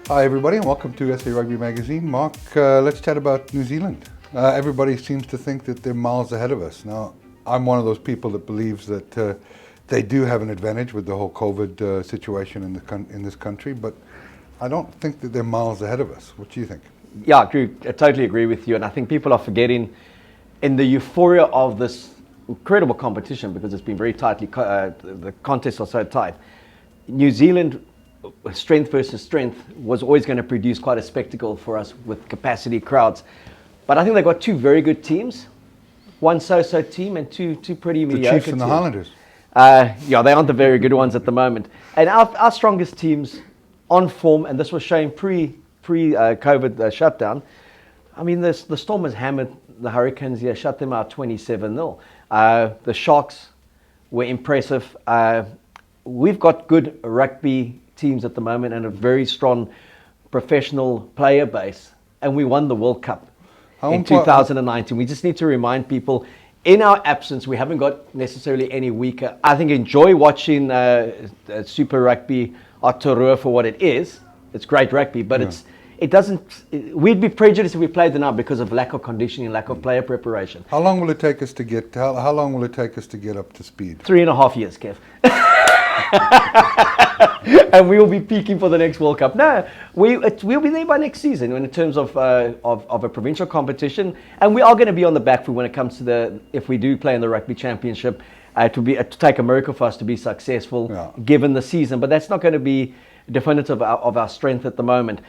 Hi everybody and welcome to SA Rugby Magazine. Mark, let's chat about New Zealand. Everybody seems to think that they're miles ahead of us. Now, I'm one of those people that believes that they do have an advantage with the whole COVID situation in this country, but I don't think that they're miles ahead of us. What do you think? Yeah, I totally agree with you, and I think people are forgetting in the euphoria of this incredible competition, because it's been very tightly, the contests are so tight. New Zealand, strength versus strength, was always going to produce quite a spectacle for us with capacity crowds. But I think they've got two very good teams, one so-so team and two pretty mediocre teams. The Chiefs and the Highlanders. Yeah, they aren't the very good ones at the moment. And our strongest teams on form, and this was showing pre-COVID shutdown. I mean, the Storm has hammered the Hurricanes here, shut them out 27-0. The Sharks were impressive. We've got good rugby teams at the moment and a very strong professional player base, and we won the World Cup in 2019. We just need to remind people, in our absence, we haven't got necessarily any weaker. I think enjoy watching Super Rugby Aotearoa for what it is. It's great rugby, but we'd be prejudiced if we played it now because of lack of conditioning, lack of player preparation. How long will it take us to get? How long will it take us to get up to speed? 3.5 years, Kev. And we will be peaking for the next World Cup. No, we'll be there by next season in terms of a provincial competition, and we are going to be on the back foot when it comes to if we do play in the Rugby Championship. To take a miracle for us to be successful, given the season, but that's not going to be definitive of our strength at the moment.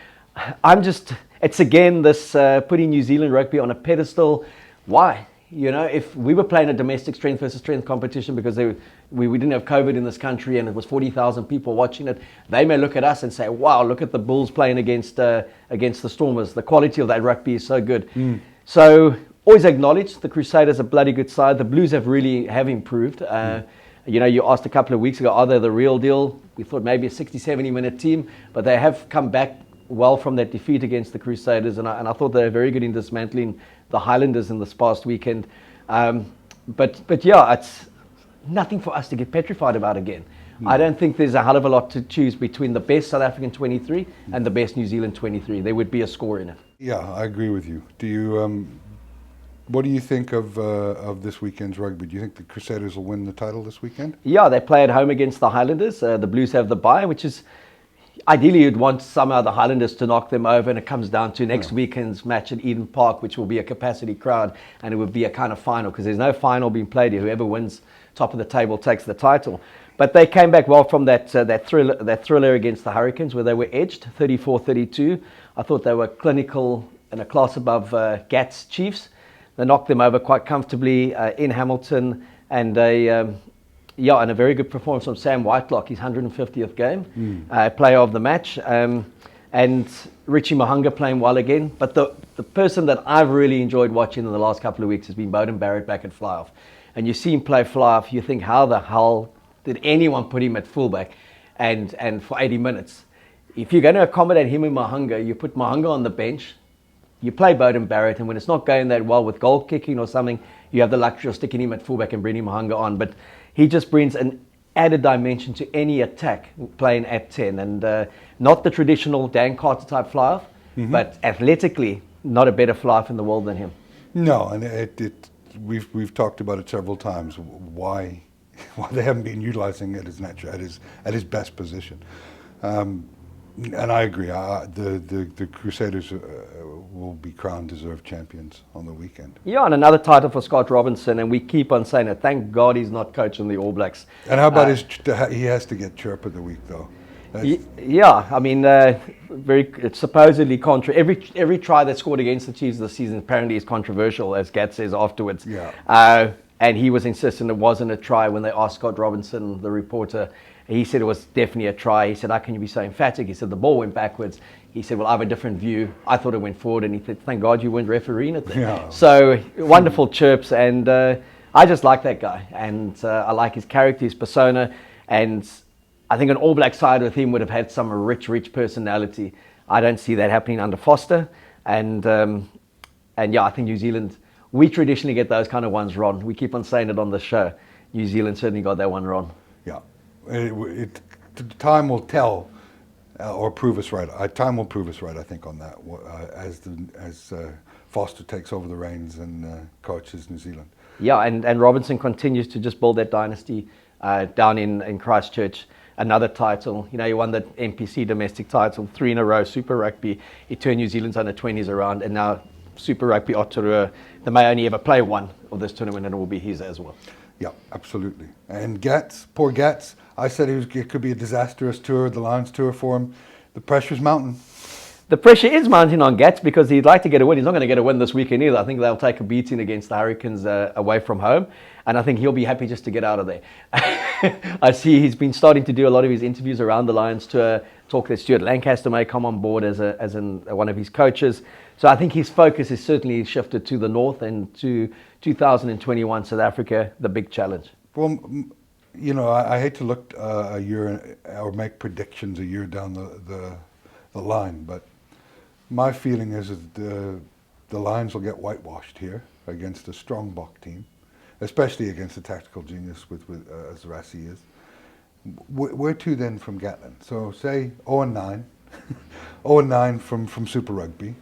It's again this putting New Zealand rugby on a pedestal. Why? You know, if we were playing a domestic strength versus strength competition because we didn't have COVID in this country and it was 40,000 people watching it, they may look at us and say, wow, look at the Bulls playing against the Stormers. The quality of that rugby is so good. So always acknowledge the Crusaders are a bloody good side. The Blues have improved. You know, you asked a couple of weeks ago, are they the real deal? We thought maybe a 60, 70-minute team, but they have come back well from that defeat against the Crusaders, and I thought they were very good in dismantling the Highlanders in this past weekend. But yeah, it's nothing for us to get petrified about again. I don't think there's a hell of a lot to choose between the best South African 23 and the best New Zealand 23. There would be a score in it. Yeah, I agree with you. Do you? What do you think of this weekend's rugby? Do you think the Crusaders will win the title this weekend? Yeah, they play at home against the Highlanders. The Blues have the bye, which is ideally you'd want somehow the Highlanders to knock them over, and it comes down to next weekend's match at Eden Park, which will be a capacity crowd, and it would be a kind of final because there's no final being played here. Whoever wins top of the table takes the title. But they came back well from that thriller against the Hurricanes, where they were edged 34-32. I thought they were clinical and a class above Gats Chiefs. They knocked them over quite comfortably in Hamilton, and a very good performance from Sam Whitelock, his 150th game, player of the match, and Richie Mahunga playing well again. But the person that I've really enjoyed watching in the last couple of weeks has been Beauden Barrett back at fly-off. And you see him play fly-off, you think, how the hell did anyone put him at fullback and for 80 minutes? If you're going to accommodate him and Mahunga, you put Mahunga on the bench, you play Beauden Barrett, and when it's not going that well with goal kicking or something, you have the luxury of sticking him at fullback and bringing Mahunga on. But he just brings an added dimension to any attack playing at 10, and not the traditional Dan Carter type fly-off, but athletically, not a better fly-off in the world than him. No, and we've talked about it several times. Why they haven't been utilizing it at his best position. And I agree. The Crusaders will be crowned deserved champions on the weekend. Yeah, and another title for Scott Robinson, and we keep on saying it. Thank God he's not coaching the All Blacks. And how about he has to get Chirp of the Week, though. Yeah, I mean, it's supposedly every try that's scored against the Chiefs this season apparently is controversial, as Gat says afterwards. Yeah. And he was insistent it wasn't a try when they asked Scott Robinson, the reporter. He said it was definitely a try. He said, how can you be so emphatic? He said, the ball went backwards. He said, well, I have a different view. I thought it went forward. And he said, thank God you weren't refereeing it then. Yeah. So wonderful chirps. And I just like that guy. And I like his character, his persona. And I think an All Black side with him would have had some rich personality. I don't see that happening under Foster. And yeah, I think New Zealand, we traditionally get those kind of ones wrong. We keep on saying it on the show. New Zealand certainly got that one wrong. Yeah. Time will tell or prove us right. Time will prove us right, I think, on that as Foster takes over the reins and coaches New Zealand. Yeah, and Robinson continues to just build that dynasty down in Christchurch. Another title, he won the NPC domestic title 3 in a row, Super Rugby. He turned New Zealand's under-20s around, and now Super Rugby Aotearoa. They may only ever play one of this tournament, and it will be his as well. Yeah, absolutely. And poor Gats, I said it could be a disastrous tour, the Lions tour for him. The pressure's mounting. The pressure is mounting on Gats because he'd like to get a win. He's not going to get a win this weekend either. I think they'll take a beating against the Hurricanes away from home. And I think he'll be happy just to get out of there. I see he's been starting to do a lot of his interviews around the Lions tour, talk that Stuart Lancaster may come on board as one of his coaches. So I think his focus is certainly shifted to the north and to 2021 South Africa, the big challenge. Well, I hate to look a year or make predictions a year down the line, but my feeling is that the Lions will get whitewashed here against a strong Bok team, especially against a tactical genius as Rassie is. Where to then from Gatland? So say 0-9, 0-9 from Super Rugby,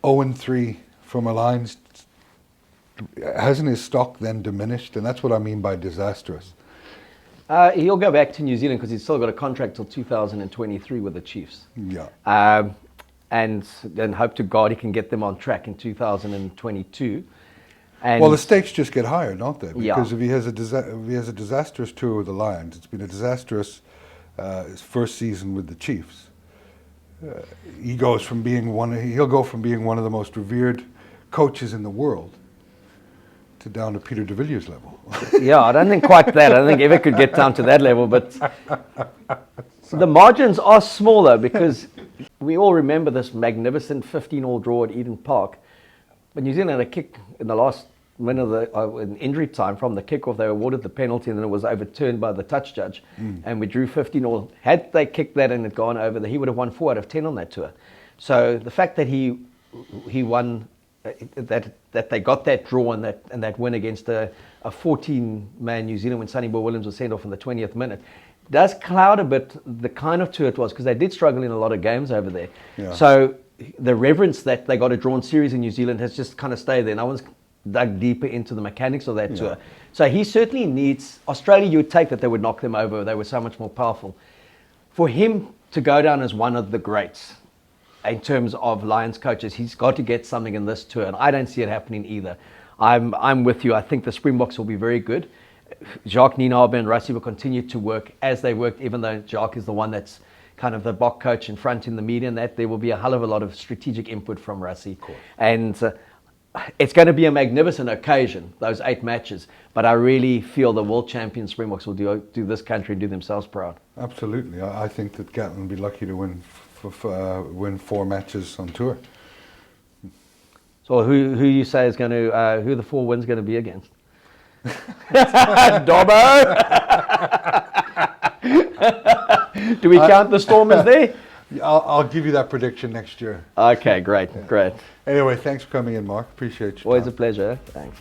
0-3 from a Lions. Hasn't his stock then diminished? And that's what I mean by disastrous. He'll go back to New Zealand because he's still got a contract till 2023 with the Chiefs. Yeah. And then hope to God he can get them on track in 2022. And well, the stakes just get higher, don't they? Because yeah. if he has a disastrous tour with the Lions, it's been a disastrous his first season with the Chiefs. He'll go from being one of the most revered coaches in the world to down to Peter de Villiers level. Yeah, I don't think quite that. I don't think ever could get down to that level, but the margins are smaller because we all remember this magnificent 15-all draw at Eden Park. But New Zealand had a kick in the last minute of in injury time from the kickoff. They awarded the penalty and then it was overturned by the touch judge. And we drew 15-all. Had they kicked that and it gone over, he would have won 4 out of 10 on that tour. So the fact that he won, that they got that draw and that win against a 14-man New Zealand when Sonny Bill Williams was sent off in the 20th minute does cloud a bit the kind of tour it was, because they did struggle in a lot of games over there. Yeah. So the reverence that they got a drawn series in New Zealand has just kind of stayed there. No one's dug deeper into the mechanics of that tour. So he certainly needs, Australia, you would take that they would knock them over. They were so much more powerful. For him to go down as one of the greats in terms of Lions coaches, he's got to get something in this tour, and I don't see it happening either. I'm with you. I think the Springboks will be very good. Jacques Nienaber and Rassie will continue to work as they worked, even though Jacques is the one that's kind of the Bok coach in front in the media, and that there will be a hell of a lot of strategic input from Rassie. And it's going to be a magnificent occasion, those 8 matches, but I really feel the world champion Springboks will do this country and do themselves proud. Absolutely. I think that Gatland will be lucky to win 4 matches on tour. So who you say is going to, who the 4 wins going to be against? Dobbo! Do we count the Stormers there? I'll give you that prediction next year. Okay, great. Anyway, thanks for coming in, Mark. Appreciate you. Always a pleasure. Thanks.